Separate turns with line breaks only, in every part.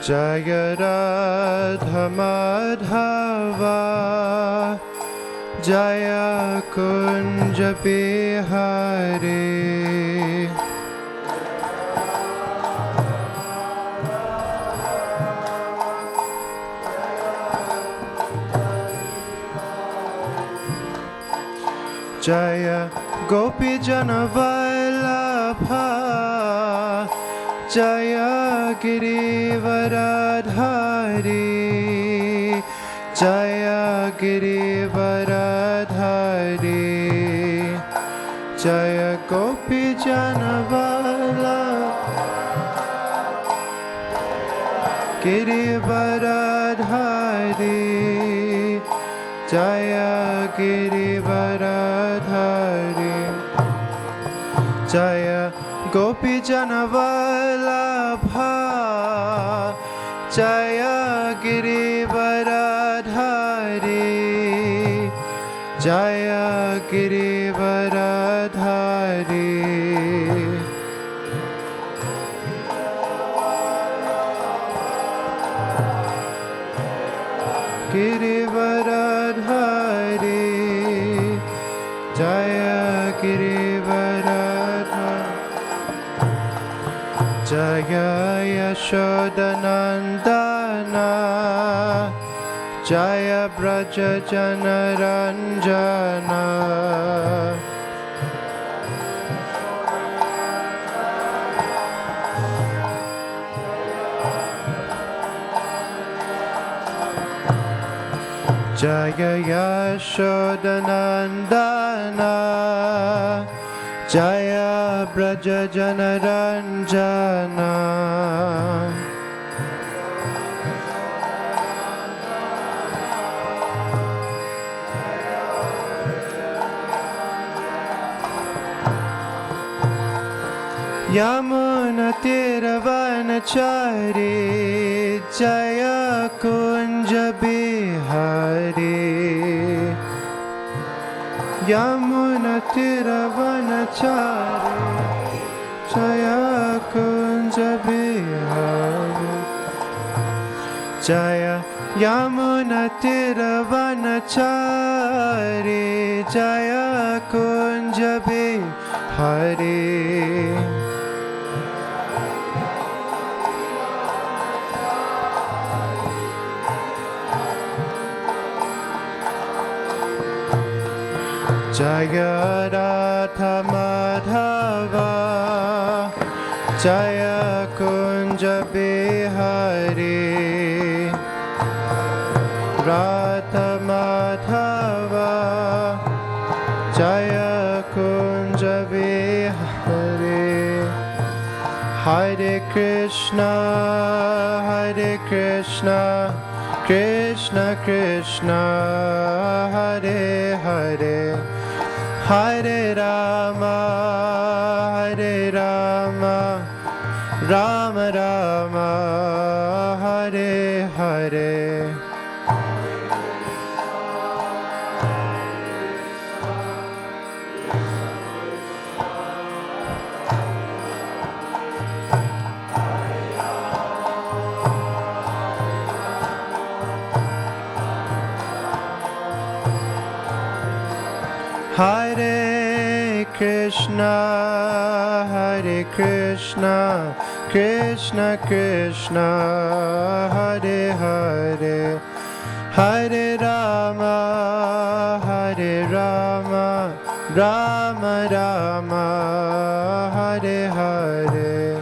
Jaya Radha Madhava Jaya Kunja Bihari Jaya Gopi Jana Vallabha Jaya Girivaradhari Jaya Girivaradhari Jaya Gopi Jana Vallabha Girivaradhari Jaya Girivaradhari Jaya Gopi Jana Vallabha Jaya Girivaradhari Jaya Girivaradhari Girivaradhari Jaya Girivaradhari Jaya Yashodanandana Jaya Braja Janaranjana Jaya Yashodanandana Jaya Braja Janaranjana Yamuna Tiravanachari Jaya Kunja Bihari Yamuna Tiravanachari Jaya Kunja Bihari Jaya Yamuna Tiravanachari Jaya Kunja Bihari Jaya Radha Madhava Jaya Kunja Bihari Radha Madhava Jaya Kunja Bihari Hare Krishna Krishna Krishna Hare Hare Hare Rama Rama Rama Hare Hare Hare Krishna Krishna Krishna Hare Hare Hare Rama Rama Rama Hare Hare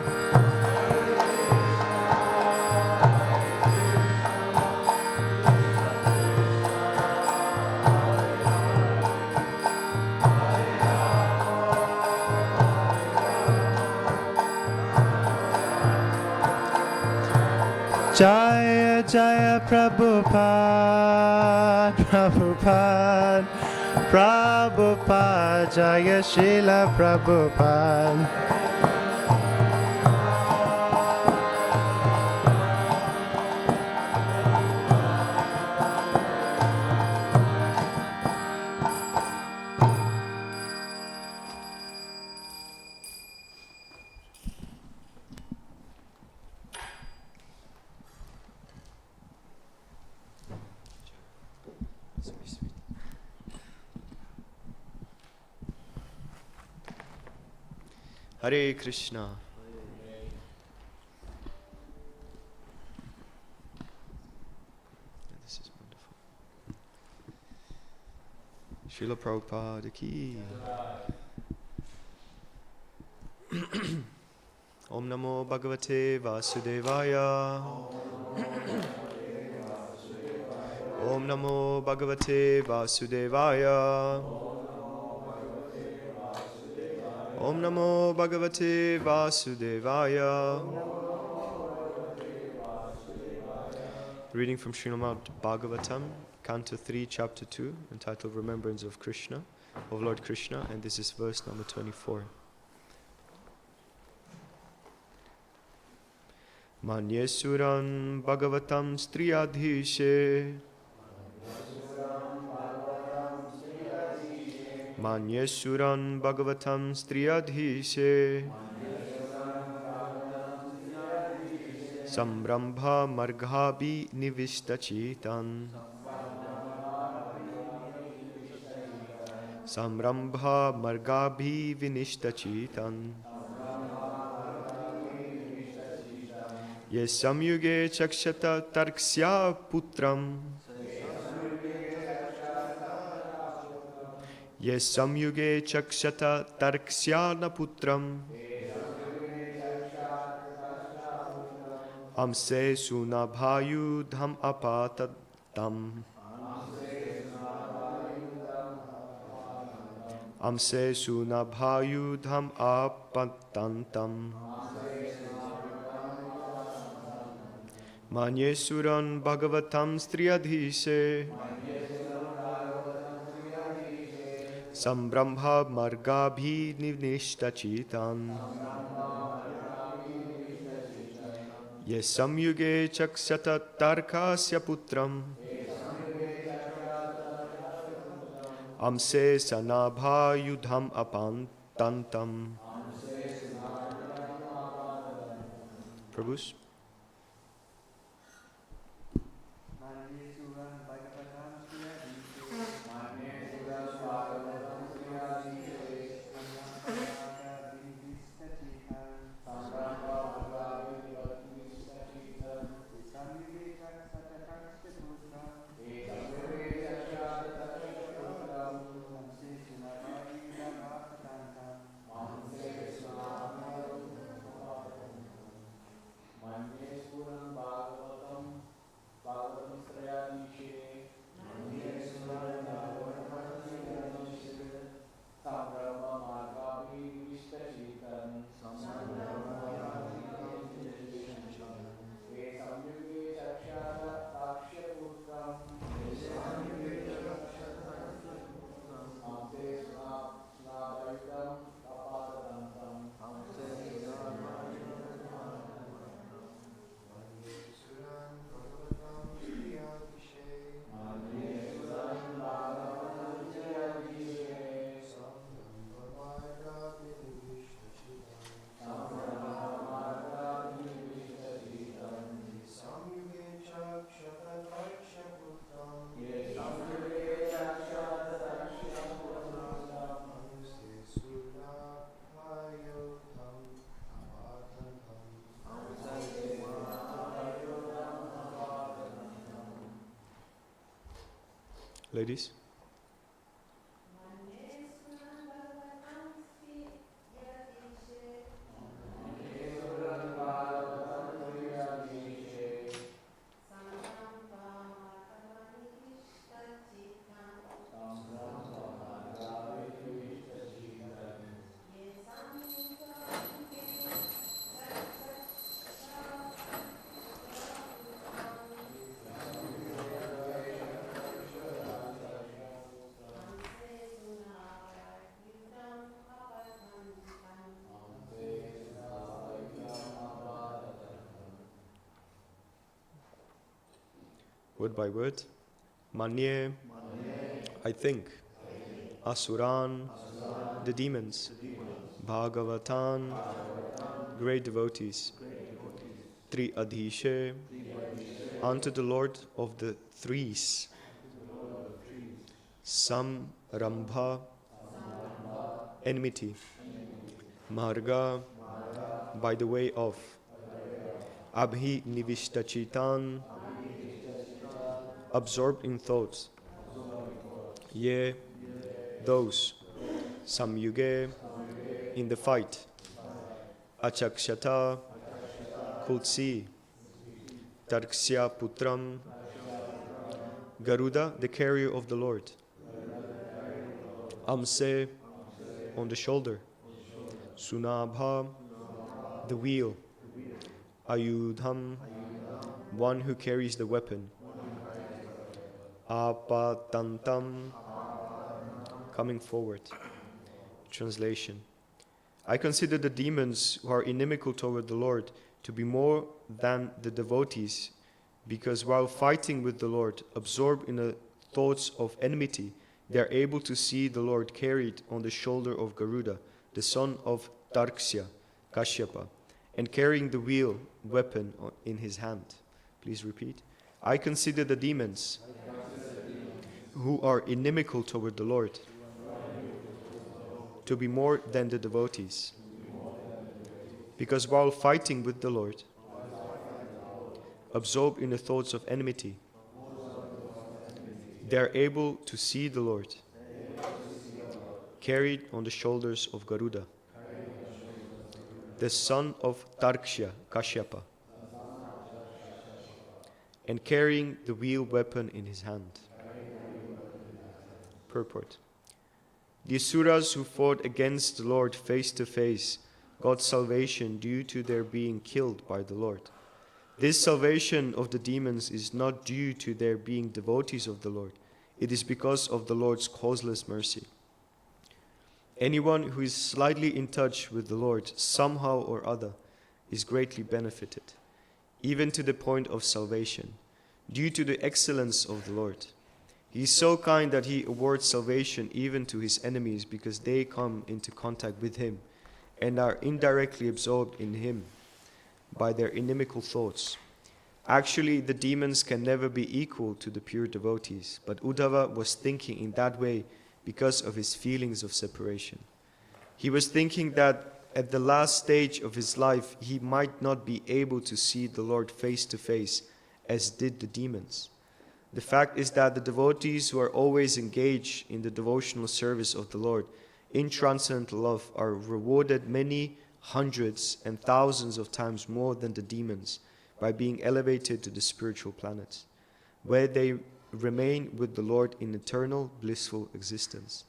Jaya Jaya Prabhupada Jaya Srila Prabhupada Hare Krishna. This is wonderful. Srila Prabhupada ki. Om Namo Bhagavate Vasudevaya. Om Namo Bhagavate Vasudevaya. Om Namo Bhagavate Vasudevaya. Reading from Srimad Bhagavatam, Canto 3, Chapter 2, entitled Remembrance of Krishna, of Lord Krishna, and this is verse number 24. Manyesuran Bhagavatam Striyadhishe. Manyesuran Bhagavatam Striyadhishe. Samrambha Marghabhi Nivishtachitan. Samrambha Marghabhi Vinishtachitan. Yes samyuge chakshata tarksya putram. Yes samyuge chakshata tarksya putram. Amse sunabhayudham apatadam. Amse sunabhayudham apatantam. Manyesuran Bhagavatam Striyadhishe. Sambrambha Margabhi Nivishtachitan. Yes samyuge chakshata tarkasya putram. Amse sanabhayudham apantantam. Prabhus. Ladies. Word by word. Manye, I think. Asuran, the demons. Bhagavatan, great devotees. Tri Adhishe, unto the Lord of the Threes. Samrambha, enmity. Marga, by the way of. Abhi nivishtachitan, absorbed in thoughts. Ye, those. Samyuge, in the fight. Achakshata, could see. Tarksya putram, Garuda, the carrier of the Lord. Amse, on the shoulder. Sunabha, the wheel. Ayudham, one who carries the weapon. Apatantam, coming forward. Translation. I consider the demons who are inimical toward the Lord to be more than the devotees, because while fighting with the Lord, absorbed in the thoughts of enmity, they are able to see the Lord carried on the shoulder of Garuda, the son of Tarksya, Kashyapa, and carrying the wheel weapon in his hand. Please repeat. I consider the demons who are inimical toward the Lord to be more than the devotees, because while fighting with the Lord, absorbed in the thoughts of enmity, they are able to see the Lord carried on the shoulders of Garuda, the son of Tarksya, Kashyapa, and carrying the wheel weapon in his hand. Purport. The Asuras who fought against the Lord face to face got salvation due to their being killed by the Lord. This salvation of the demons is not due to their being devotees of the Lord. It is because of the Lord's causeless mercy. Anyone who is slightly in touch with the Lord somehow or other is greatly benefited, even to the point of salvation, due to the excellence of the Lord. He is so kind that he awards salvation even to his enemies because they come into contact with him and are indirectly absorbed in him by their inimical thoughts. Actually, the demons can never be equal to the pure devotees, but Uddhava was thinking in that way because of his feelings of separation. He was thinking that at the last stage of his life, he might not be able to see the Lord face to face as did the demons. The fact is that the devotees who are always engaged in the devotional service of the Lord in transcendental love are rewarded many hundreds and thousands of times more than the demons by being elevated to the spiritual planets, where they remain with the Lord in eternal blissful existence.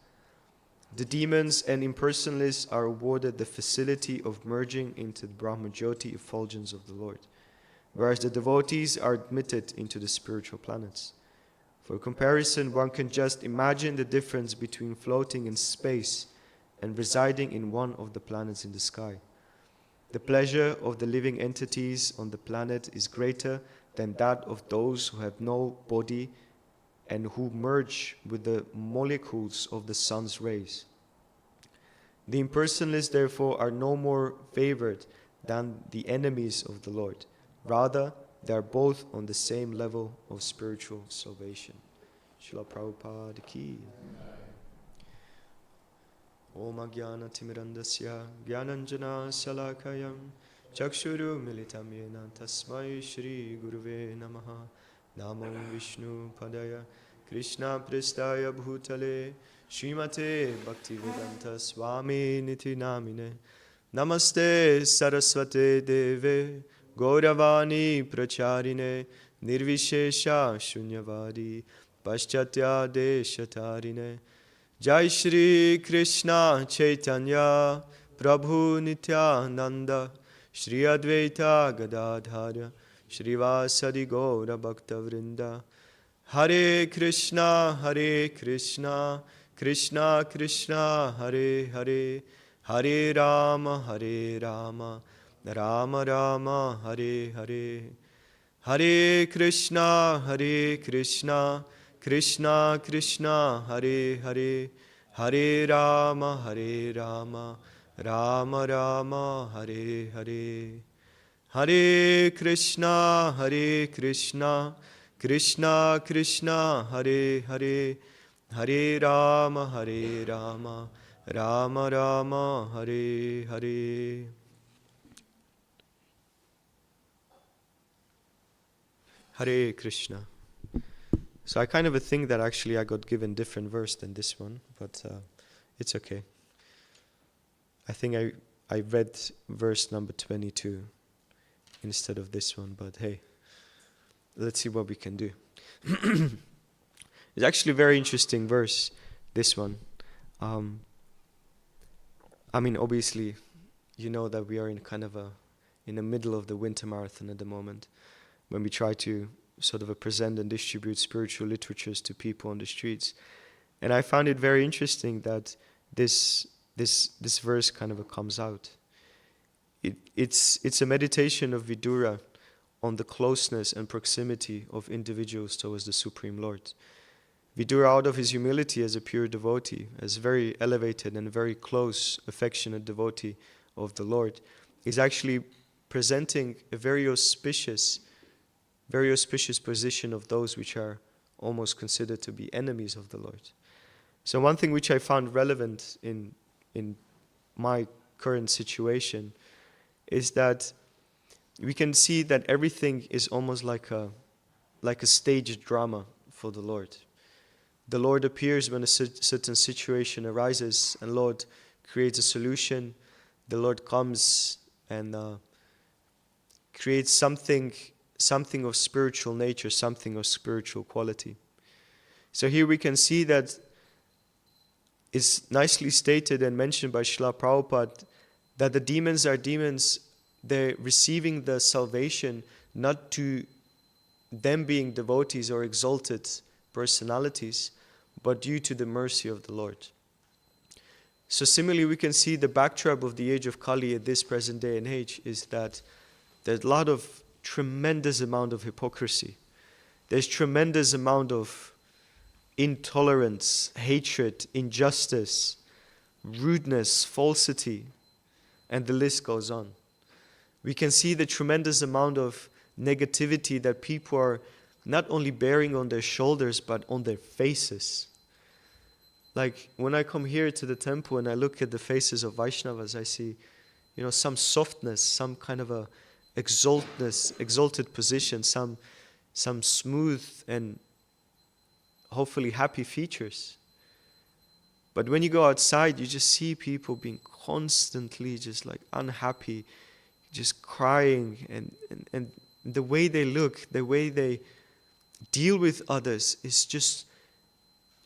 The demons and impersonalists are awarded the facility of merging into the Brahmajyoti effulgence of the Lord, whereas the devotees are admitted into the spiritual planets. For comparison, one can just imagine the difference between floating in space and residing in one of the planets in the sky. The pleasure of the living entities on the planet is greater than that of those who have no body and who merge with the molecules of the sun's rays. The impersonalists, therefore, are no more favored than the enemies of the Lord. Rather, they are both on the same level of spiritual salvation. Srila Prabhupada ki. Om Jnana Timirandasya Jnananjana Salakayam Chakshuru Militam Yena Tasmai Shri Guruve Namaha Namo Vishnu Padaya Krishna Prestaya Bhutale Srimate Bhaktivedanta Swami Niti Namine Namaste Saraswate Deve Gauravani Pracharine Nirvishesha Shunyavadi Paschatya Deshatarine Jai Shri Krishna Chaitanya Prabhu Nityananda Shri Advaita Gadadhara Shrivasadi Gaura Bhaktavrinda Hare Krishna Krishna Krishna Hare Hare Hare Rama Rama Rama Hare Hare Hare Krishna Krishna Krishna Hare Hare Hare Rama Rama Rama Hare Hare Hare Krishna Krishna Krishna Hare Hare Hare Rama Rama Rama Hare Hare. Hare Krishna. So I kind of think that actually I got given different verse than this one, but it's okay. I think I read verse number 22 instead of this one, but hey, let's see what we can do. It's actually a very interesting verse, this one. I mean, obviously, you know that we are in the middle of the winter marathon at the moment, when we try to sort of present and distribute spiritual literatures to people on the streets. And I found it very interesting that this verse kind of comes out. It's a meditation of Vidura on the closeness and proximity of individuals towards the Supreme Lord. Vidura, out of his humility as a pure devotee, as very elevated and very close, affectionate devotee of the Lord, is actually presenting a very auspicious position of those which are almost considered to be enemies of the Lord. So one thing which I found relevant in my current situation is that we can see that everything is almost like a staged drama for the Lord. The Lord appears when a certain situation arises, and Lord creates a solution. The Lord comes and creates something of spiritual nature, something of spiritual quality. So here we can see that it's nicely stated and mentioned by Srila Prabhupada that the demons are demons. They're receiving the salvation not to them being devotees or exalted personalities, but due to the mercy of the Lord. So similarly, we can see the backdrop of the age of Kali at this present day and age is that there's a lot of tremendous amount of hypocrisy. There's tremendous amount of intolerance, hatred, injustice, rudeness, falsity, and the list goes on. We can see the tremendous amount of negativity that people are not only bearing on their shoulders, but on their faces. Like when I come here to the temple and I look at the faces of Vaishnavas, I see, some softness, some kind of a exalted position, some smooth and hopefully happy features. But when you go outside, you just see people being constantly just like unhappy, just crying, and the way they look, the way they deal with others is just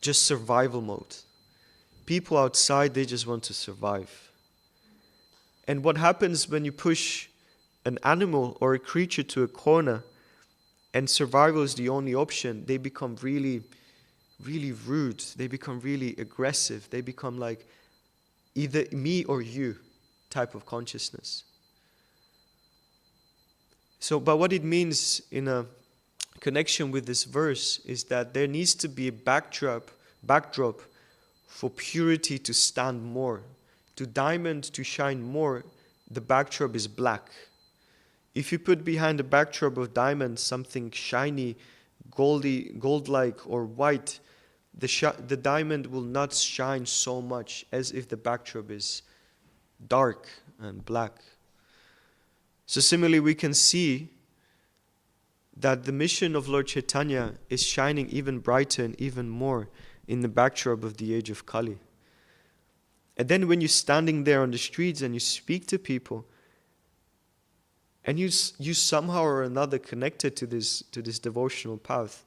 survival mode. People outside, they just want to survive. And what happens when you push an animal or a creature to a corner and survival is the only option? They become really, really rude. They become really aggressive. They become like either me or you type of consciousness. So, but what it means in a connection with this verse is that there needs to be a backdrop for purity to stand more. To diamond to shine more, the backdrop is black. If you put behind the backdrop of diamond something shiny, gold-like or white, the diamond will not shine so much as if the backdrop is dark and black. So similarly, we can see that the mission of Lord Chaitanya is shining even brighter and even more in the backdrop of the age of Kali. And then when you're standing there on the streets and you speak to people, and you somehow or another connected to this devotional path,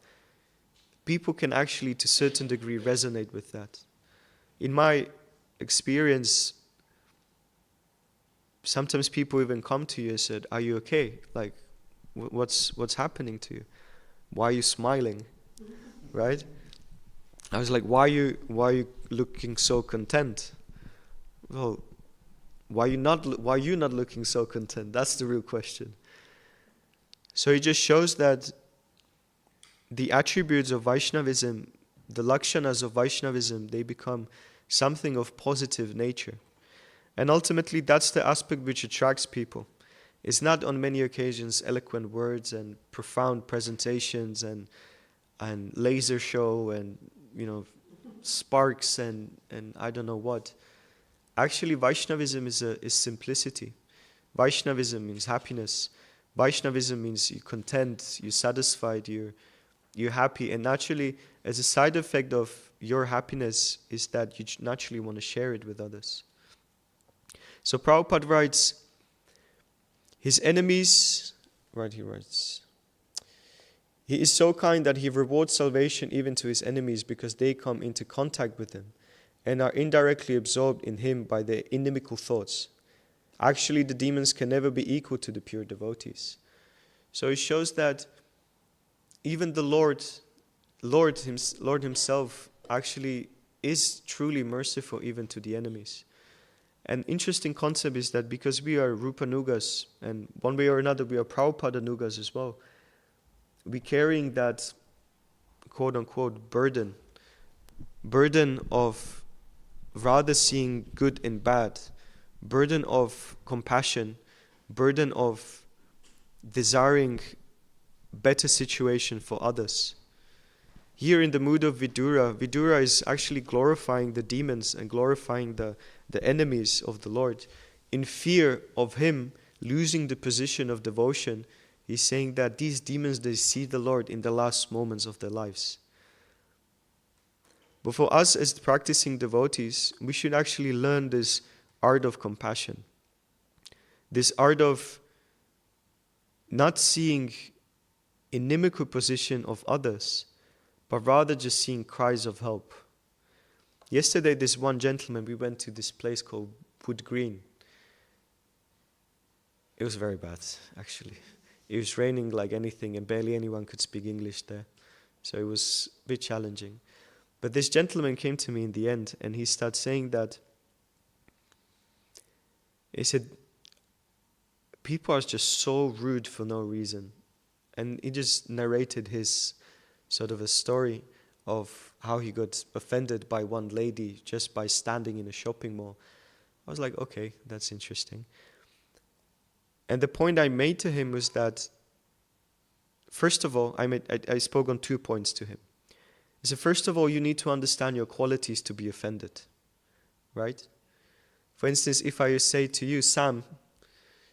people can actually to a certain degree resonate with that. In my experience, sometimes people even come to you and said, "Are you okay? Like, what's happening to you? Why are you smiling?" Right? I was like, "Why are you looking so content?" Well, why are you not looking so content? That's the real question. So it just shows that the attributes of Vaishnavism, the lakshanas of Vaishnavism, they become something of positive nature. And ultimately, that's the aspect which attracts people. It's not on many occasions eloquent words and profound presentations and laser show and sparks and I don't know what. Actually, Vaishnavism is simplicity. Vaishnavism means happiness. Vaishnavism means you're content, you're satisfied, you're happy. And naturally, as a side effect of your happiness is that you naturally want to share it with others. So Prabhupada writes, his enemies, he writes, he is so kind that he rewards salvation even to his enemies because they come into contact with him and are indirectly absorbed in him by their inimical thoughts. Actually, the demons can never be equal to the pure devotees. So it shows that even the Lord himself actually is truly merciful even to the enemies. An interesting concept is that because we are Rupanugas, and one way or another we are Prabhupada-nugas as well, we're carrying that quote-unquote burden of rather seeing good and bad, burden of compassion, burden of desiring better situation for others. Here in the mood of Vidura is actually glorifying the demons and glorifying the enemies of the Lord. In fear of him losing the position of devotion, he's saying that these demons, they see the Lord in the last moments of their lives. But for us as practicing devotees, we should actually learn this art of compassion. This art of not seeing inimical position of others, but rather just seeing cries of help. Yesterday, this one gentleman, we went to this place called Wood Green. It was very bad, actually. It was raining like anything and barely anyone could speak English there. So it was a bit challenging. But this gentleman came to me in the end and he started saying that, he said, people are just so rude for no reason. And he just narrated his sort of a story of how he got offended by one lady just by standing in a shopping mall. I was like, okay, that's interesting. And the point I made to him was that, first of all, I spoke on 2 points to him. I said, first of all, you need to understand your qualities to be offended, right? For instance, if I say to you, Sam,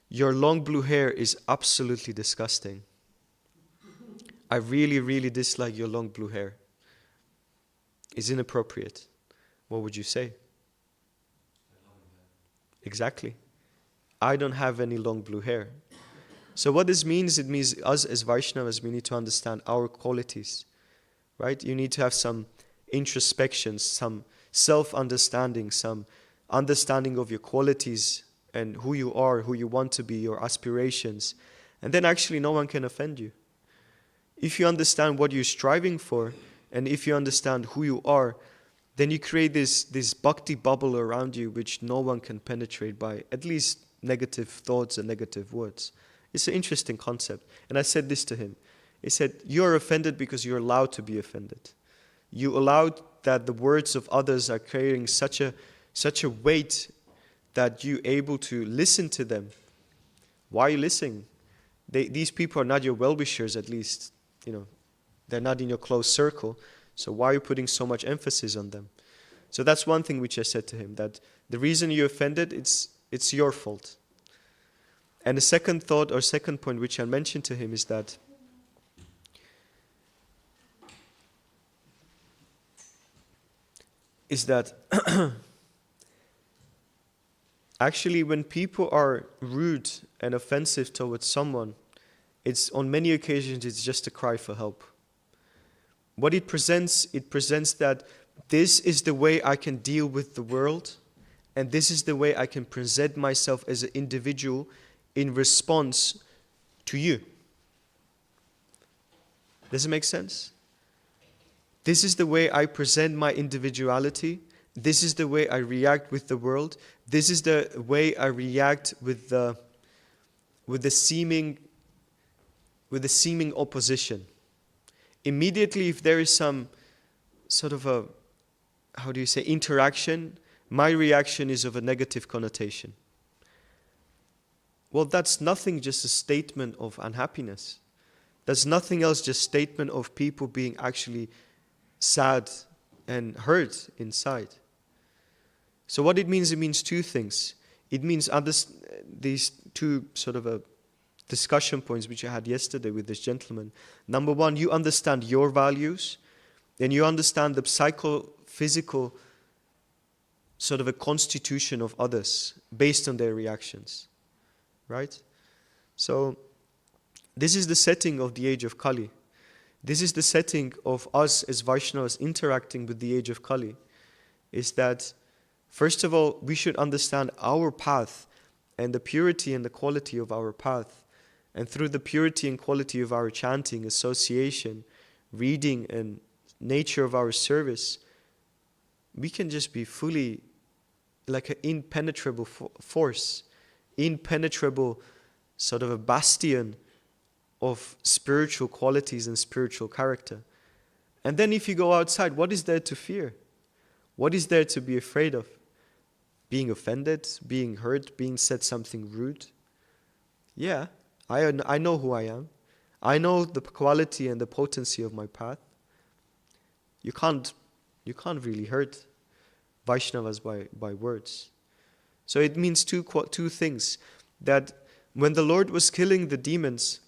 your long blue hair is absolutely disgusting. I really, really dislike your long blue hair. It's inappropriate. What would you say? Exactly. I don't have any long blue hair. So what this means, it means us as Vaishnavas, we need to understand our qualities, right? You need to have some introspection, some self-understanding, some understanding of your qualities and who you are, who you want to be, your aspirations. And then actually no one can offend you. If you understand what you're striving for, and if you understand who you are, then you create this bhakti bubble around you which no one can penetrate by at least negative thoughts and negative words. It's an interesting concept. And I said this to him. He said, you're offended because you're allowed to be offended. You allowed that the words of others are carrying such a weight that you're able to listen to them. Why are you listening? These people are not your well-wishers, at least. They're not in your close circle. So why are you putting so much emphasis on them? So that's one thing which I said to him, that the reason you're offended, it's your fault. And the second thought or second point which I mentioned to him is that actually when people are rude and offensive towards someone, it's on many occasions it's just a cry for help. What it presents that this is the way I can deal with the world, and this is the way I can present myself as an individual in response to you. Does it make sense? This is the way I present my individuality. This is the way I react with the world. This is the way I react with the seeming opposition. Immediately, if there is some sort of a, interaction, my reaction is of a negative connotation. Well, that's nothing, just a statement of unhappiness. That's nothing else, just statement of people being actually sad and hurt inside. So what it means two things. It means these two sort of discussion points which I had yesterday with this gentleman. Number one, you understand your values, and you understand the psychophysical sort of a constitution of others based on their reactions. Right? So this is the setting of the age of Kali. This is the setting of us as Vaishnavas interacting with the age of Kali. Is that, first of all, we should understand our path and the purity and the quality of our path. And through the purity and quality of our chanting, association, reading, and nature of our service, we can just be fully like an impenetrable force, impenetrable sort of a bastion of spiritual qualities and spiritual character. And then if you go outside, what is there to fear? What is there to be afraid of? Being offended, being hurt, being said something rude? Yeah, I know who I am. I know the quality and the potency of my path. You can't really hurt Vaishnavas by words. So it means two things. That when the Lord was killing the demons,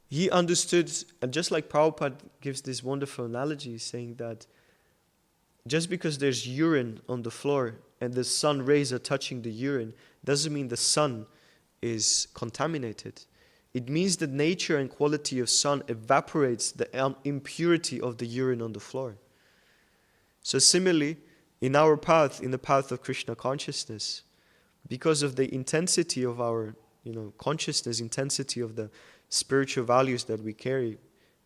he understood, and just like Prabhupada gives this wonderful analogy saying that just because there's urine on the floor and the sun rays are touching the urine, doesn't mean the sun is contaminated. It means the nature and quality of sun evaporates the impurity of the urine on the floor. So similarly, in our path, in the path of Krishna consciousness, because of the intensity of our consciousness, intensity of the spiritual values that we carry,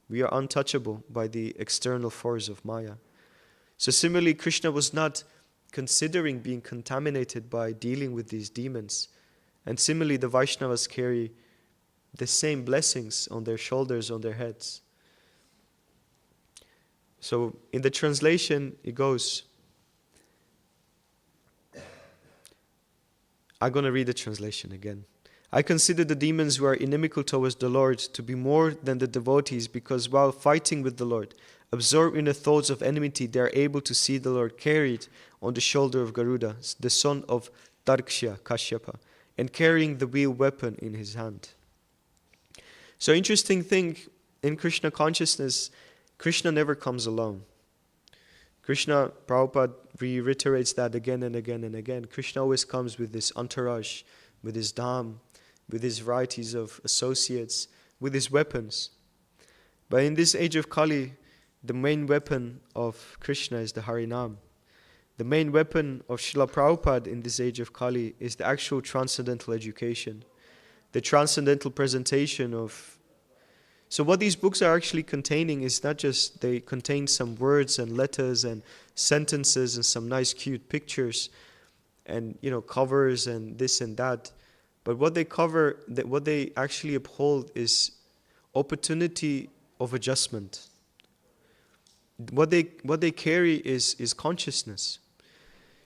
we are untouchable by the external force of Maya. So similarly, Krishna was not considering being contaminated by dealing with these demons. And similarly, the Vaishnavas carry the same blessings on their shoulders, on their heads. So in the translation, it goes, I'm going to read the translation again. I consider the demons who are inimical towards the Lord to be more than the devotees, because while fighting with the Lord, absorbed in the thoughts of enmity, they are able to see the Lord carried on the shoulder of Garuda, the son of Darksha Kashyapa, and carrying the wheel weapon in his hand. So interesting thing, in Krishna consciousness, Krishna never comes alone. Krishna, Prabhupada reiterates that again and again and again. Krishna always comes with this entourage, with his dham, with his varieties of associates, with his weapons. But in this age of Kali, the main weapon of Krishna is the Harinam. The main weapon of Srila Prabhupada in this age of Kali is the actual transcendental education, the transcendental presentation of... So what these books are actually containing is not just they contain some words and letters and sentences and some nice cute pictures and covers and this and that, but what they cover, what they actually uphold is opportunity of adjustment. What they carry is consciousness.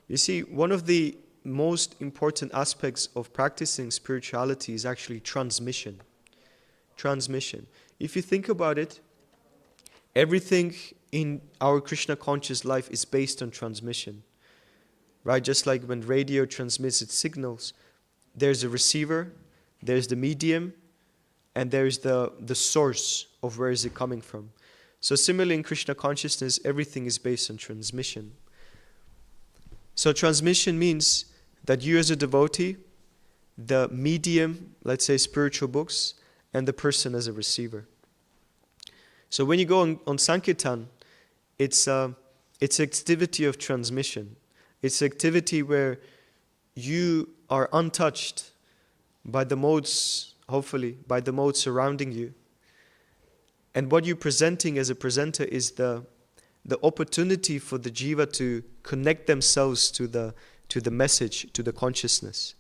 You see, one of the most important aspects of practicing spirituality is actually transmission. Transmission. If you think about it, everything in our Krishna conscious life is based on transmission. Right? Just like when radio transmits its signals, there's a receiver, there's the medium, and there's the source of where is it coming from. So similarly in Krishna consciousness, everything is based on transmission. So transmission means that you as a devotee, the medium, let's say spiritual books, and the person as a receiver. So when you go on Sankirtan, it's activity of transmission. It's activity where you are untouched by the modes, hopefully, by the modes surrounding you. And what you're presenting as a presenter is the opportunity for the jiva to connect themselves to the message, to the consciousness.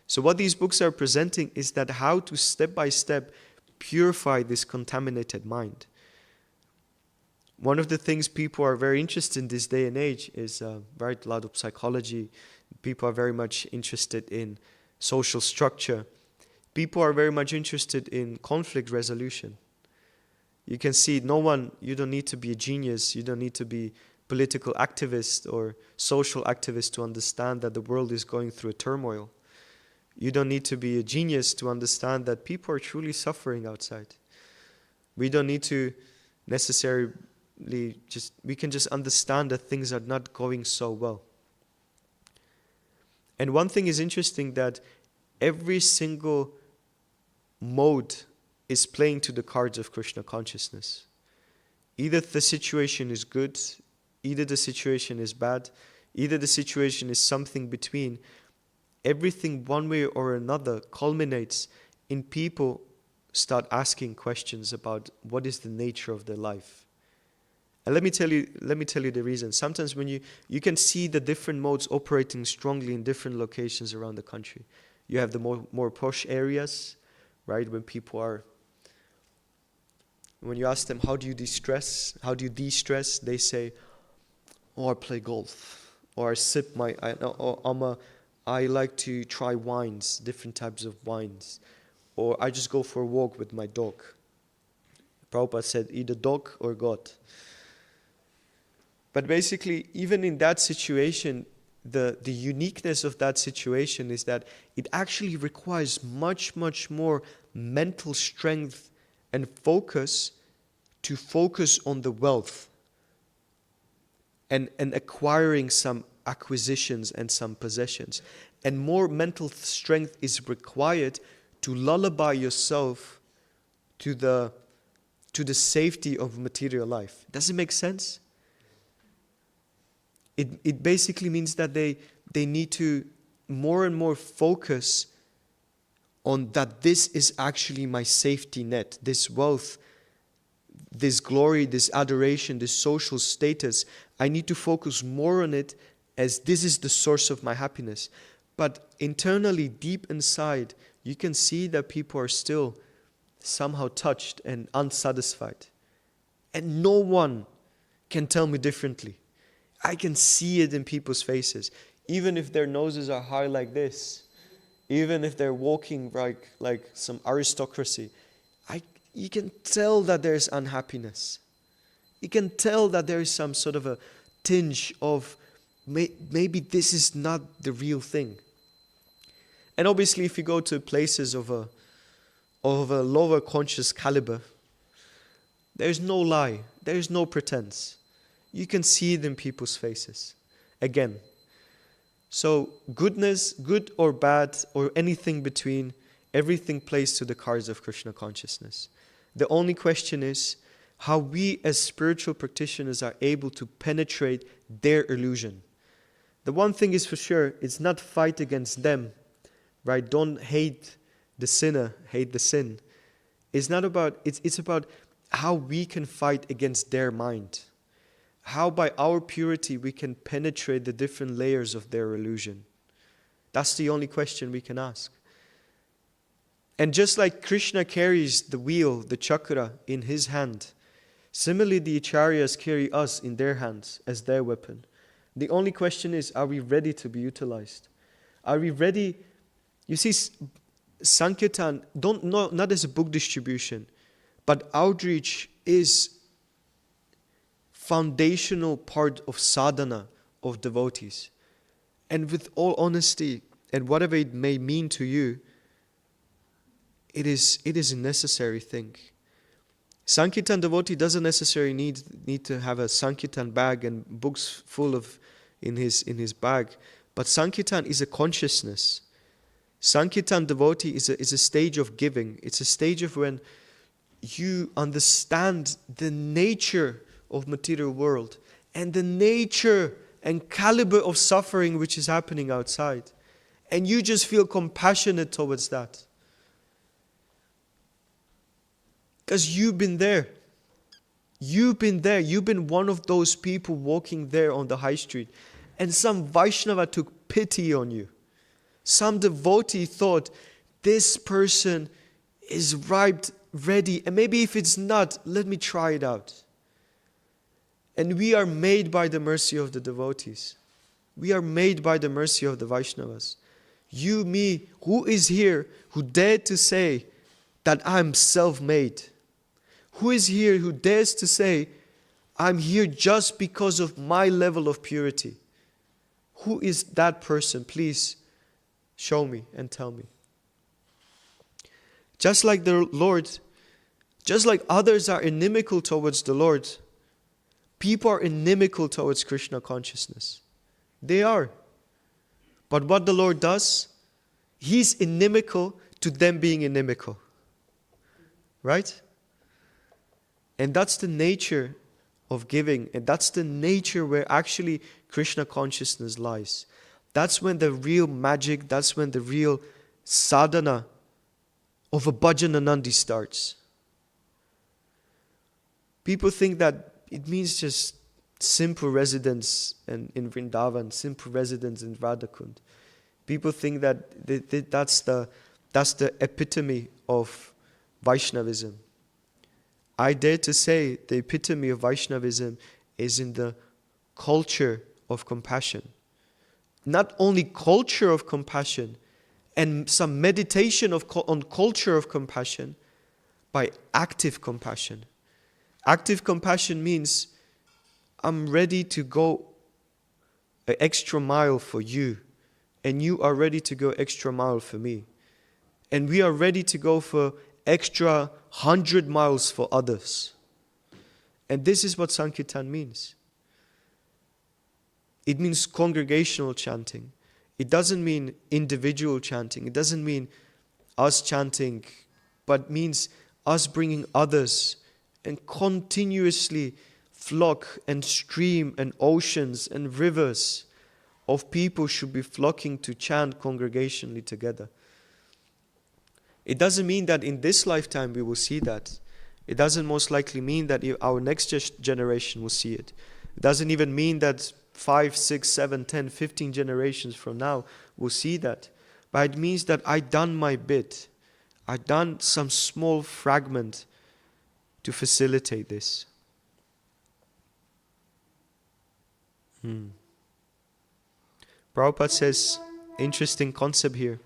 So what these books are presenting is that how to step by step purify this contaminated mind. One of the things people are very interested in this day and age is a lot of psychology. People are very much interested in social structure. People are very much interested in conflict resolution. You can see you don't need to be a genius, you don't need to be political activist or social activist to understand that the world is going through a turmoil. You don't need to be a genius to understand that people are truly suffering outside. We don't need to necessarily we can just understand that things are not going so well. And one thing is interesting, that every single mode is playing to the cards of Krishna consciousness. Either the situation is good, either the situation is bad, either the situation is something between. Everything one way or another culminates in people start asking questions about what is the nature of their life. And let me tell you the reason. Sometimes when you can see the different modes operating strongly in different locations around the country. You have the more posh areas, right? When you ask them, how do you de-stress? How do you de-stress? They say, I play golf, or I sip I like to try wines, different types of wines, or I just go for a walk with my dog. Prabhupada said, either dog or God. But basically, even in that situation, the uniqueness of that situation is that it actually requires much, much more mental strength and focus to focus on the wealth and acquiring some acquisitions and some possessions. And more mental strength is required to lullaby yourself to the safety of material life. Does it make sense? It basically means that they need to more and more focus on that this is actually my safety net, this wealth, this glory, this adoration, this social status. I need to focus more on it as this is the source of my happiness. But internally, deep inside, you can see that people are still somehow touched and unsatisfied. And no one can tell me differently. I can see it in people's faces. Even if their noses are high like this, even if they're walking like some aristocracy, you can tell that there's unhappiness. You can tell that there is some sort of a tinge of maybe this is not the real thing. And obviously, if you go to places of a lower conscious caliber, there's no lie, there's no pretense. You can see it in people's faces. Again, so goodness, good or bad, or anything between, everything plays to the cards of Krishna consciousness. The only question is how we as spiritual practitioners are able to penetrate their illusion. The one thing is for sure, it's not fight against them, right? Don't hate the sinner, hate the sin. It's about how we can fight against their mind. How by our purity we can penetrate the different layers of their illusion. That's the only question we can ask. And just like Krishna carries the wheel, the chakra, in his hand, similarly the acharyas carry us in their hands as their weapon. The only question is, are we ready to be utilized? Are we ready? You see, Sankirtan, not as a book distribution, but outreach is foundational part of sadhana of devotees. And with all honesty, and whatever it may mean to you, it is a necessary thing. Sankirtan devotee doesn't necessarily need to have a Sankirtan bag and books full of in his bag, but Sankirtan is a consciousness. Sankirtan devotee is a stage of giving. It's a stage of when you understand the nature of material world and the nature and caliber of suffering which is happening outside, and you just feel compassionate towards that because you've been there. You've been one of those people walking there on the high street, and some Vaishnava took pity on you. Some devotee thought, this person is ripe, ready, and maybe if it's not, let me try it out. And we are made by the mercy of the devotees. We are made by the mercy of the Vaishnavas. You, me, who is here who dared to say that I'm self-made? Who is here who dares to say, I'm here just because of my level of purity. Who is that person? Please show me and tell me. Just like the Lord, just like others are inimical towards the Lord, people are inimical towards Krishna consciousness. They are. But what the Lord does, He's inimical to them being inimical. Right? And that's the nature of giving. And that's the nature where actually Krishna consciousness lies. That's when the real magic, that's when the real sadhana of a bhajananandi starts. People think that it means just simple residence in Vrindavan, simple residence in Radhakund. People think that that's the epitome of Vaishnavism. I dare to say the epitome of Vaishnavism is in the culture of compassion. Not only culture of compassion and some meditation on culture of compassion, by active compassion. Active compassion means I'm ready to go an extra mile for you, and you are ready to go extra mile for me. And we are ready to go for extra 100 miles for others. And this is what Sankirtan means. It means congregational chanting. It doesn't mean individual chanting. It doesn't mean us chanting, but means us bringing others and continuously flock and stream and oceans and rivers of people should be flocking to chant congregationally together. It doesn't mean that in this lifetime we will see that. It doesn't most likely mean that our next generation will see it. It doesn't even mean that 5, 6, 7, 10, 15 generations from now will see that. But it means that I done my bit. I done some small fragment to facilitate this. Prabhupada says, interesting concept here.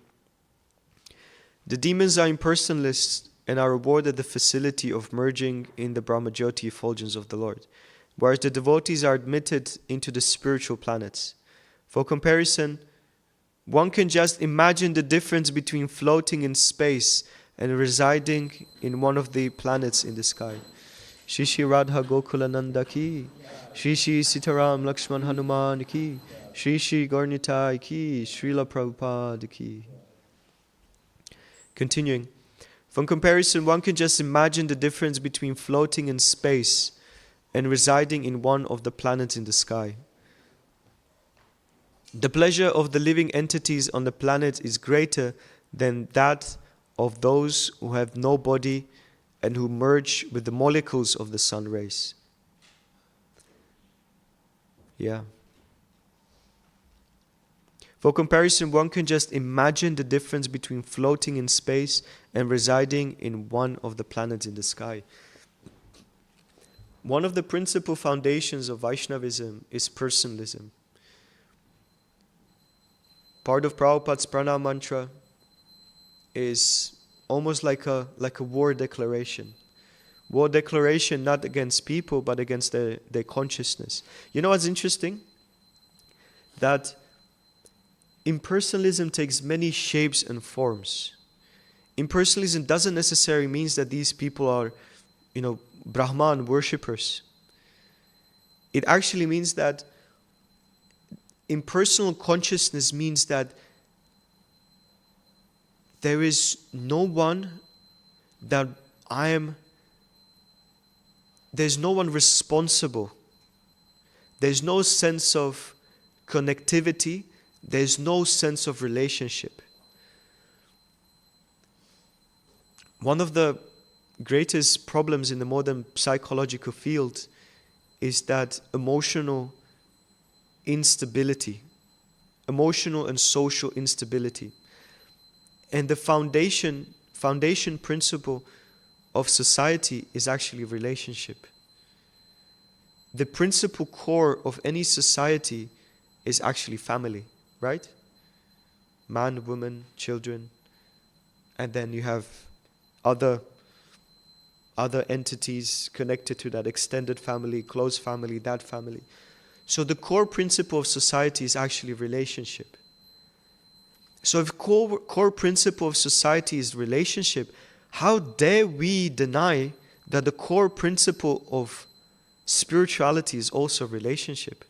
The demons are impersonalists and are rewarded the facility of merging in the Brahmajyoti effulgence of the Lord, whereas the devotees are admitted into the spiritual planets. For comparison, one can just imagine the difference between floating in space and residing in one of the planets in the sky. Shri Shri Radha Gokulananda ki, Shri Shri Sitaram Lakshman Hanuman ki, Shri Shri Gaurnitai ki, Srila Prabhupada ki. Continuing, from comparison, one can just imagine the difference between floating in space and residing in one of the planets in the sky. The pleasure of the living entities on the planet is greater than that of those who have no body and who merge with the molecules of the sun rays. Yeah. For comparison, one can just imagine the difference between floating in space and residing in one of the planets in the sky. One of the principal foundations of Vaishnavism is personalism. Part of Prabhupada's pranam mantra is almost like a war declaration. War declaration not against people, but against their consciousness. You know what's interesting? That impersonalism takes many shapes and forms. Impersonalism doesn't necessarily mean that these people are, Brahman worshippers. It actually means that impersonal consciousness means that there is no one that there's no one responsible. There's no sense of connectivity. There's no sense of relationship. One of the greatest problems in the modern psychological field is that emotional instability, emotional and social instability. And the foundation principle of society is actually relationship. The principal core of any society is actually family, right? Man, woman, children, and then you have other other entities connected to that extended family, close family, that family. So the core principle of society is actually relationship. So if core principle of society is relationship, how dare we deny that the core principle of spirituality is also relationship?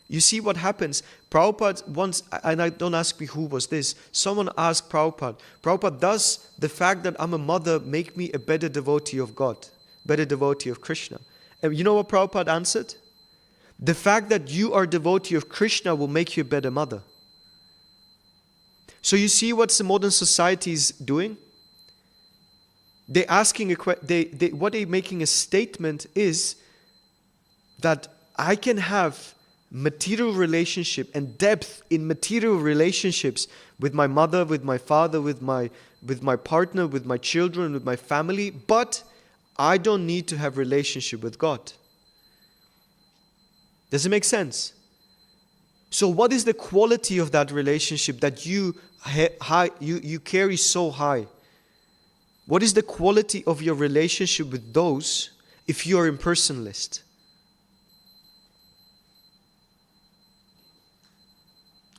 You see what happens? Prabhupada once, and I don't ask me who was this, someone asked Prabhupada, does the fact that I'm a mother make me a better devotee of God, better devotee of Krishna? And you know what Prabhupada answered? The fact that you are a devotee of Krishna will make you a better mother. So you see what the modern society is doing? They're asking what they're making a statement is that I can have material relationship and depth in material relationships with my mother, with my father, with my partner, with my children, with my family, but I don't need to have relationship with God. Does it make sense? So what is the quality of that relationship that you carry so high? What is the quality of your relationship with those if you are impersonalist?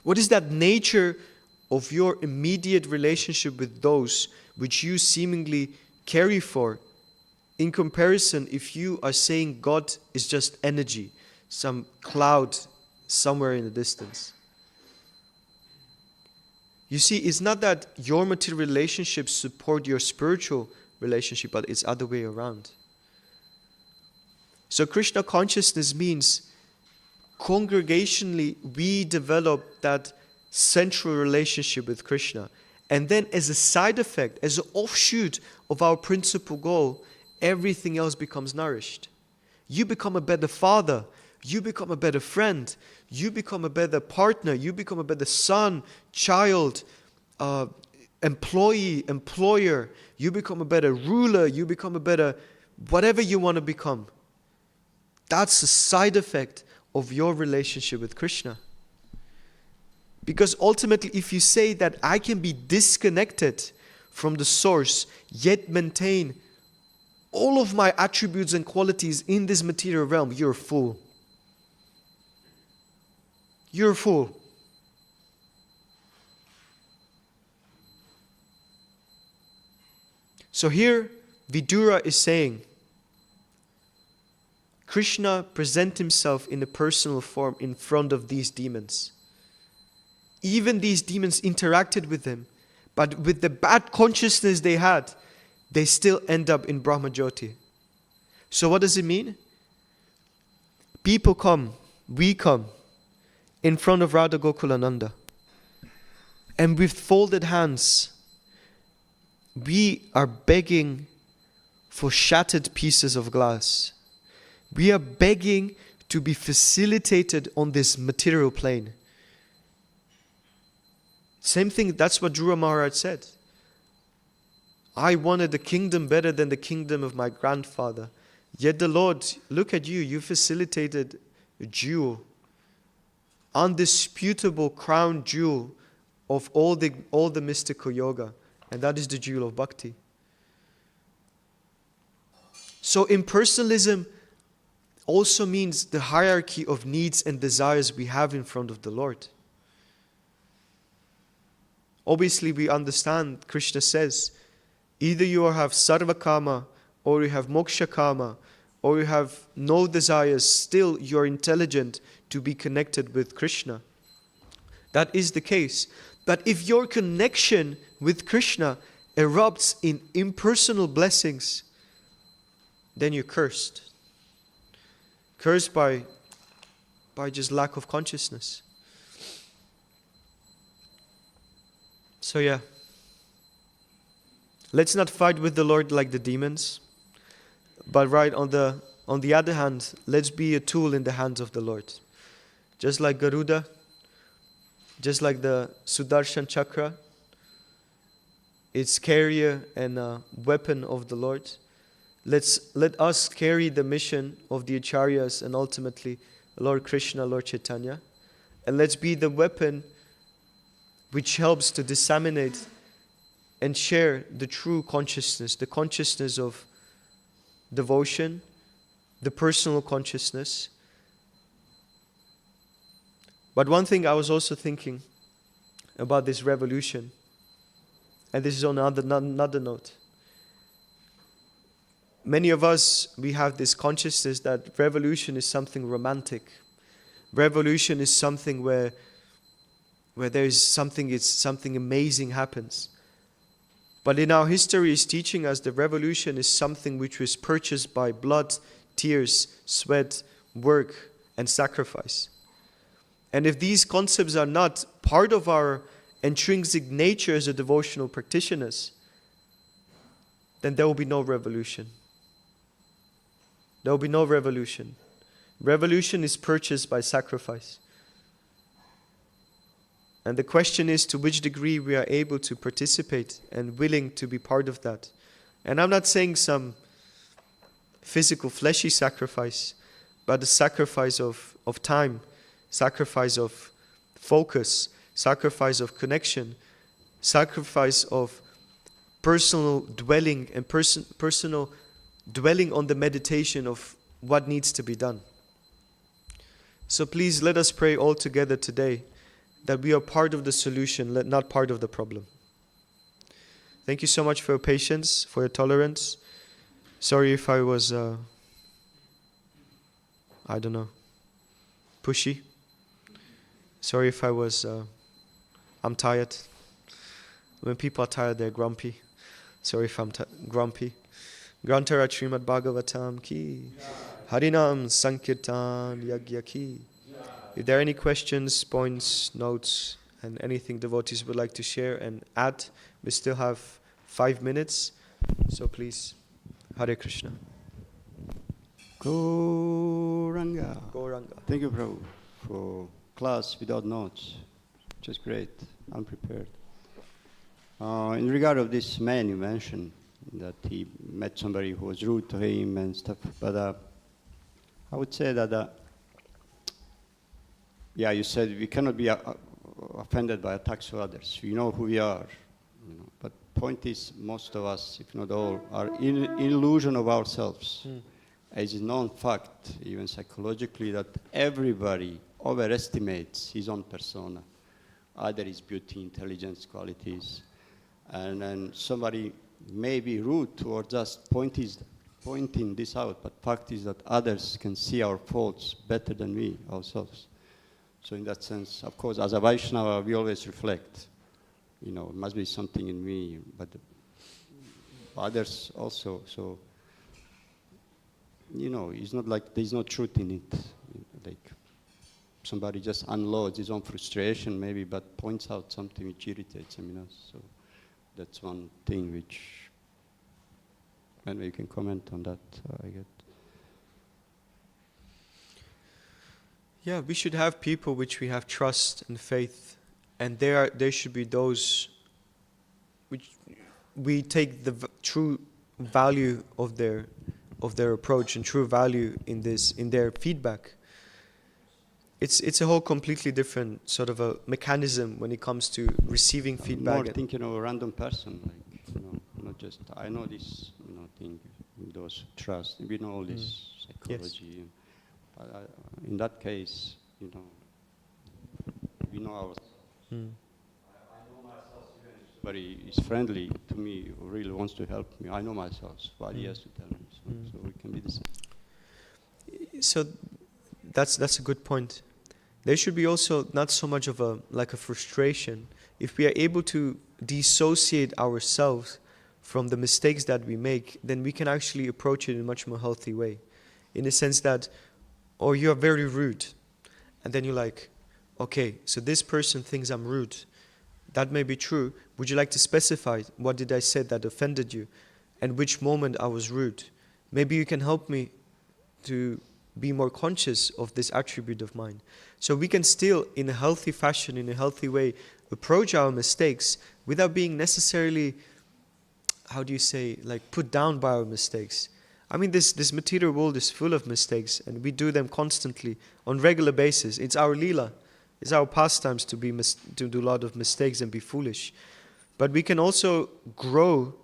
What is that nature of your immediate relationship with those which you seemingly carry for, in comparison if you are saying God is just energy, some cloud somewhere in the distance? You see, it's not that your material relationships support your spiritual relationship, but it's other way around. So Krishna consciousness means congregationally we develop that central relationship with Krishna. And then as a side effect, as an offshoot of our principal goal, everything else becomes nourished. You become a better father. You become a better friend. You become a better partner. You become a better son, child, employee, employer. You become a better ruler. You become a better whatever you want to become. That's a side effect of your relationship with Krishna. Because ultimately, if you say that I can be disconnected from the source, yet maintain all of my attributes and qualities in this material realm, you're a fool. You're a fool. So here, Vidura is saying, Krishna presents himself in a personal form in front of these demons. Even these demons interacted with him, but with the bad consciousness they had, they still end up in Brahmajyoti. So what does it mean? People come, we come, in front of Radha Gokulananda, and with folded hands, we are begging for shattered pieces of glass. We are begging to be facilitated on this material plane. Same thing, that's what Dhruva Maharaj said. I wanted the kingdom better than the kingdom of my grandfather. Yet the Lord, look at you, you facilitated a jewel, undisputable crown jewel of all the mystical yoga. And that is the jewel of bhakti. So impersonalism also means the hierarchy of needs and desires we have in front of the Lord. Obviously, we understand, Krishna says, either you have sarva kama, or you have moksha kama, or you have no desires, still you are intelligent to be connected with Krishna. That is the case. But if your connection with Krishna erupts in impersonal blessings, then you're cursed. Cursed by just lack of consciousness. So yeah, let's not fight with the Lord like the demons, but right on the other hand, let's be a tool in the hands of the Lord. Just like Garuda, just like the Sudarshan Chakra, it's carrier and a weapon of the Lord. Let us carry the mission of the Acharyas and ultimately Lord Krishna, Lord Chaitanya, and let's be the weapon which helps to disseminate and share the true consciousness, the consciousness of devotion, the personal consciousness. But one thing I was also thinking about this revolution, and this is on another note. Many of us, we have this consciousness that revolution is something romantic. Revolution is something where there is something amazing happens. But in our history is teaching us the revolution is something which was purchased by blood, tears, sweat, work, and sacrifice. And if these concepts are not part of our intrinsic nature as a devotional practitioners, then there will be no revolution. There will be no revolution. Revolution is purchased by sacrifice. And the question is to which degree we are able to participate and willing to be part of that. And I'm not saying some physical, fleshy sacrifice, but the sacrifice of time, sacrifice of focus, sacrifice of connection, sacrifice of personal dwelling and personal dwelling on the meditation of what needs to be done. So please let us pray all together today that we are part of the solution, not part of the problem. Thank you so much for your patience, for your tolerance. Sorry if I was, pushy. Sorry if I was, I'm tired. When people are tired, they're grumpy. Sorry if I'm grumpy. Grantara Srimad Bhagavatam ki. Harinam Sankirtan Yagya ki. If there are any questions, points, notes, and anything devotees would like to share and add, we still have 5 minutes. So please, Hare Krishna.
Gauranga.
Gauranga.
Thank you, Prabhu, for class without notes. Just great, unprepared. In regard of this man you mentioned, that he met somebody who was rude to him and stuff, but I would say that, you said we cannot be offended by attacks of others. We know who we are. But point is, most of us, if not all, are in illusion of ourselves. As is known fact, even psychologically, that everybody overestimates his own persona, either his beauty, intelligence, qualities, and then somebody may be rude towards us, pointing this out, but fact is that others can see our faults better than we ourselves. So in that sense, of course, as a Vaishnava, we always reflect, it must be something in me, but others also. So, it's not like there's no truth in it. Like somebody just unloads his own frustration maybe, but points out something which irritates him, So that's one thing which, maybe you can comment on that, I get.
Yeah, we should have people which we have trust and faith, and there should be those which we take the true value of their approach and true value in their feedback. It's a whole completely different sort of a mechanism when it comes to receiving feedback.
More thinking of a random person, not just I know this, thing. Those who trust, we know all this psychology.
Yes.
In that case, we know ourselves. I know myself, even if somebody is friendly to me, or really wants to help me, I know myself what he has to tell me. So we can be the same.
So that's a good point. There should be also not so much of a frustration. If we are able to dissociate ourselves from the mistakes that we make, then we can actually approach it in a much more healthy way. In the sense that, or you are very rude, and then you're like, okay, so this person thinks I'm rude. That may be true. Would you like to specify what did I say that offended you, and which moment I was rude? Maybe you can help me to be more conscious of this attribute of mine. So we can still, in a healthy fashion, in a healthy way, approach our mistakes without being necessarily, put down by our mistakes. I mean, this material world is full of mistakes, and we do them constantly, on regular basis. It's our lila. It's our pastimes to do a lot of mistakes and be foolish. But we can also grow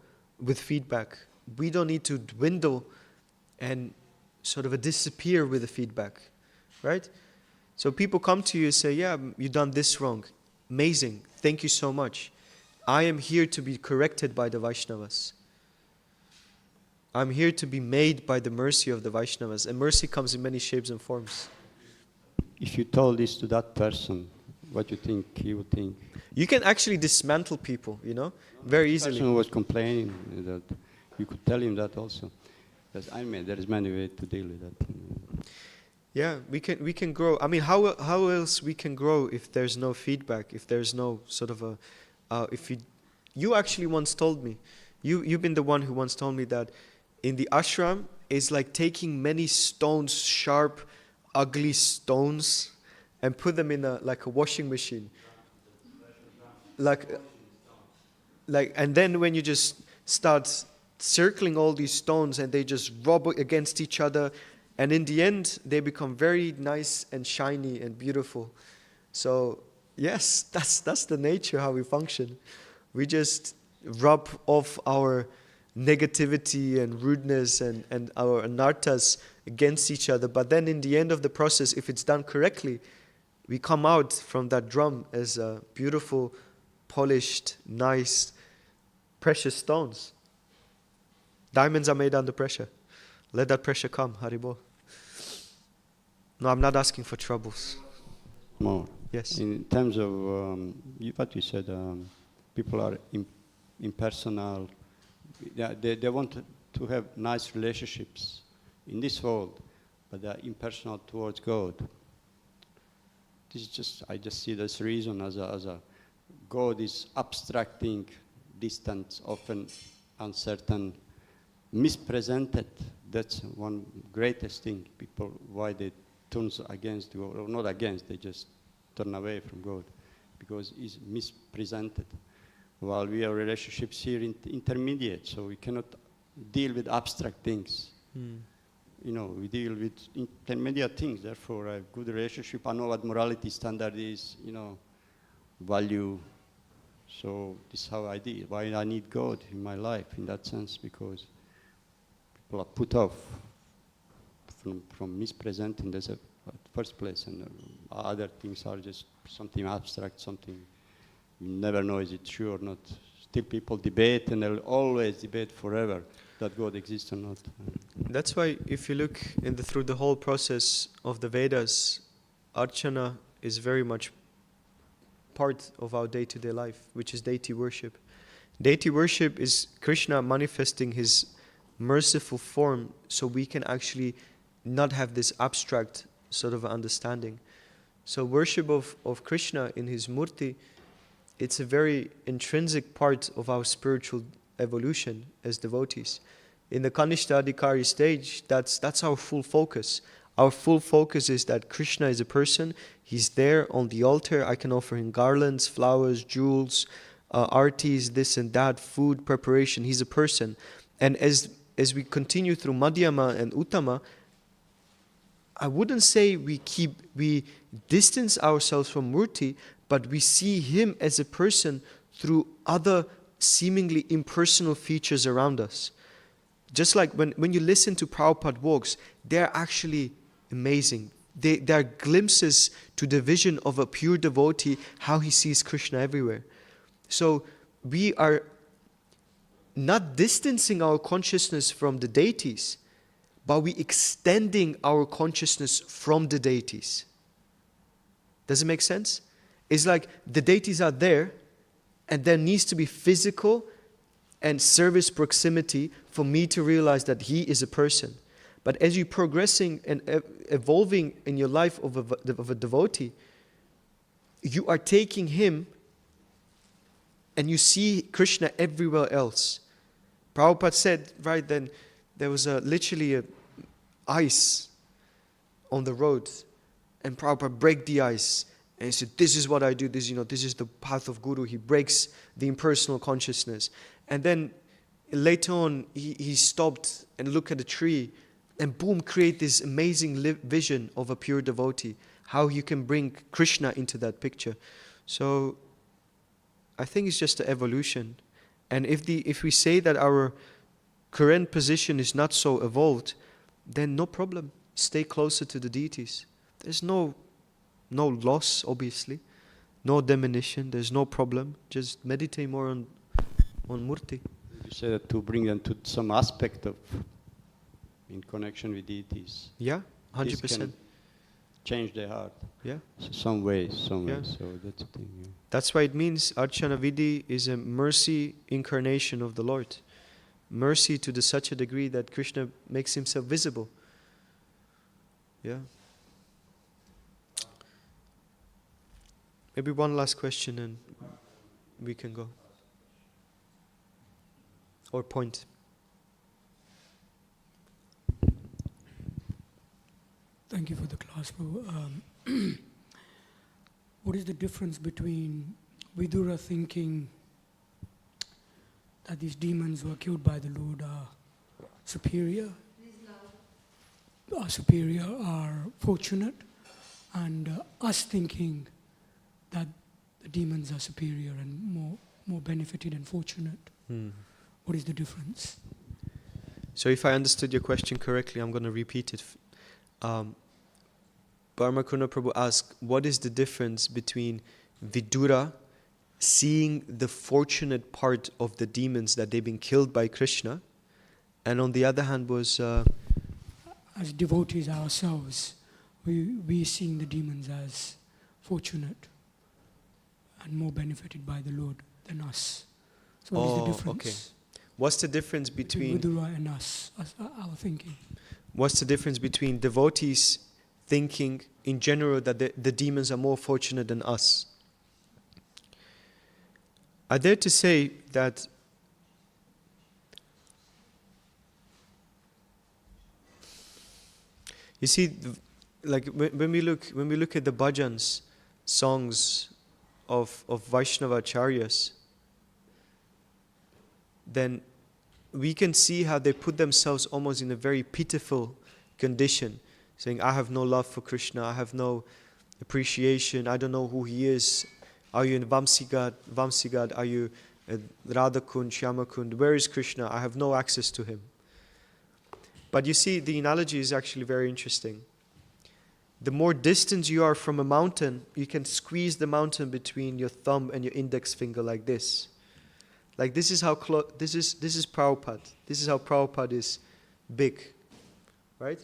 with feedback. We don't need to dwindle and sort of disappear with the feedback, right? So people come to you and say, yeah, you've done this wrong. Amazing. Thank you so much. I am here to be corrected by the Vaishnavas. I'm here to be made by the mercy of the Vaishnavas. And mercy comes in many shapes and forms.
If you told this to that person, what you think he would think?
You can actually dismantle people, very
The
easily.
person was complaining that you could tell him that also. Because there is many ways to deal with that.
Yeah, we can grow. I mean, how else we can grow if there's no feedback, if there's no sort of you actually once told me, you've been the one who once told me that in the ashram is like taking many stones, sharp, ugly stones, and put them in a washing machine. And then when you just start circling all these stones and they just rub against each other, and in the end they become very nice and shiny and beautiful. So yes, that's the nature how we function. We just rub off our negativity and rudeness and our anarthas against each other, but then in the end of the process, if it's done correctly, we come out from that drum as beautiful, polished, nice, precious stones. Diamonds are made under pressure. Let that pressure come, Haribol. No, I'm not asking for troubles.
More.
Yes.
In terms of what you said, people are impersonal. They want to have nice relationships in this world, but they are impersonal towards God. This is I just see this reason as a God is abstracting, distant, often uncertain, mispresented. That's one greatest thing. People, why they turn against God, or not against, they just turn away from God, because it's mispresented. While we have relationships here intermediate, so we cannot deal with abstract things. We deal with intermediate things. Therefore, I have good relationship. I know what morality standard is. Value. So this is how I deal. Why I need God in my life in that sense, because people are put off from mispresenting this at first place, and other things are just something abstract, something you never know is it true or not. Still people debate, and they'll always debate forever that God exists or not.
That's why if you look through the whole process of the Vedas, Archana is very much part of our day-to-day life, which is deity worship. Deity worship is Krishna manifesting his merciful form so we can actually not have this abstract sort of understanding. So worship of Krishna in his murti, it's a very intrinsic part of our spiritual evolution as devotees. In the Kanishta Adhikari stage, that's our full focus. Our full focus is that Krishna is a person. He's there on the altar. I can offer him garlands, flowers, jewels, artis, this and that, food, preparation. He's a person. And as we continue through Madhyama and Uttama, I wouldn't say we distance ourselves from Murti, but we see him as a person through other seemingly impersonal features around us. Just like when you listen to Prabhupada walks, they're actually amazing. They are glimpses to the vision of a pure devotee, how he sees Krishna everywhere. So we are not distancing our consciousness from the deities, but we extending our consciousness from the deities. Does it make sense? It's like the deities are there, and there needs to be physical and service proximity for me to realize that he is a person. But as you're progressing and evolving in your life of a devotee, you are taking him and you see Krishna everywhere else. Prabhupada said, right then, there was literally a ice on the road, and Prabhupada break the ice, and he said, this is what I do, this is the path of Guru. He breaks the impersonal consciousness. And then later on, he stopped and looked at a tree, and boom, create this amazing vision of a pure devotee, how you can bring Krishna into that picture. So I think it's just the evolution. And if we say that our current position is not so evolved, then no problem. Stay closer to the deities. There's no loss, obviously. No diminution. There's no problem. Just meditate more on Murti.
You say that to bring them to some aspect of in connection with deities.
Yeah, 100%.
This can change their heart.
Yeah.
So some way.
Yeah.
So that's the thing. Yeah.
That's why it means Archana Vidhi is a mercy incarnation of the Lord. Mercy to such a degree that Krishna makes himself visible. Yeah. Maybe one last question and we can go. Or point.
Thank you for the class, Prabhu. What is the difference between Vidura thinking that these demons who are killed by the Lord are superior, are fortunate, and us thinking that the demons are superior and more benefited and fortunate? What is the difference?
So if I understood your question correctly, I'm going to repeat it. Paramakuna Prabhu asked, what is the difference between Vidura seeing the fortunate part of the demons that they've been killed by Krishna, and on the other hand was...
as devotees ourselves, we seeing the demons as fortunate and more benefited by the Lord than us. So what is the difference?
Okay. What's the difference between
Vidura and us, our thinking?
What's the difference between devotees thinking in general that the demons are more fortunate than us? I dare to say that you see, like when we look at the bhajans, songs of Vaishnava acharyas, then we can see how they put themselves almost in a very pitiful condition, saying, I have no love for Krishna, I have no appreciation, I don't know who he is. Are you in Vamsigad? Are you at Radhakund, Shyamakund? Where is Krishna? I have no access to him. But you see, the analogy is actually very interesting. The more distant you are from a mountain, you can squeeze the mountain between your thumb and your index finger like this. Like this is how this is Prabhupada. This is how Prabhupada is big, right?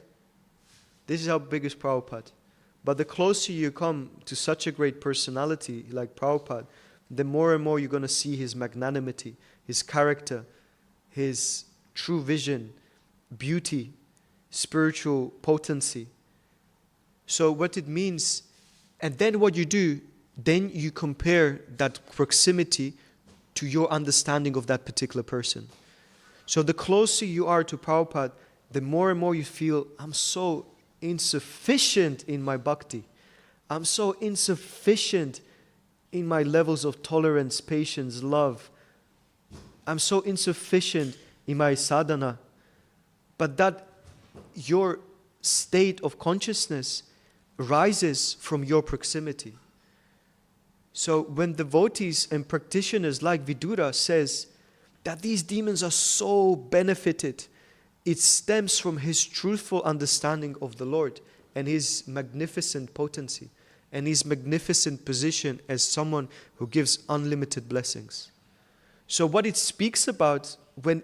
This is how big is Prabhupada. But the closer you come to such a great personality like Prabhupada, the more and more you're going to see his magnanimity, his character, his true vision, beauty, spiritual potency. So what it means, and then what you do, then you compare that proximity to your understanding of that particular person. So the closer you are to Prabhupada, the more and more you feel, I'm so insufficient in my bhakti. I'm so insufficient in my levels of tolerance, patience, love. I'm so insufficient in my sadhana. But that your state of consciousness rises from your proximity. So when devotees and practitioners like Vidura says that these demons are so benefited, it stems from his truthful understanding of the Lord and his magnificent potency and his magnificent position as someone who gives unlimited blessings. So what it speaks about when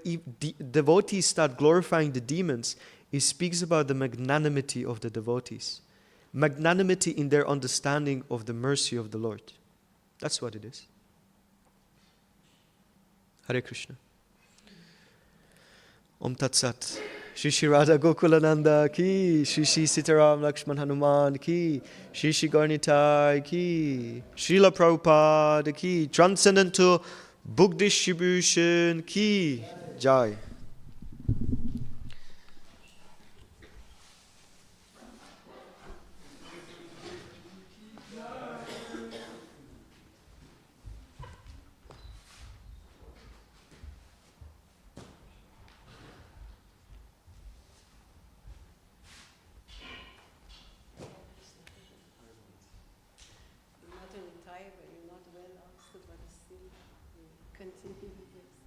devotees start glorifying the demons, it speaks about the magnanimity of the devotees. Magnanimity in their understanding of the mercy of the Lord. That's what it is. Hare Krishna. Om Tat Sat. Shri Shri Radha Gokulananda ki, Shri Shri Sitaram Lakshman Hanuman ki, Shri Shri Garnitai ki, Srila Prabhupada ki, Transcendental Book Distribution ki, Jai.
But you're not well also, but still continue. Yes.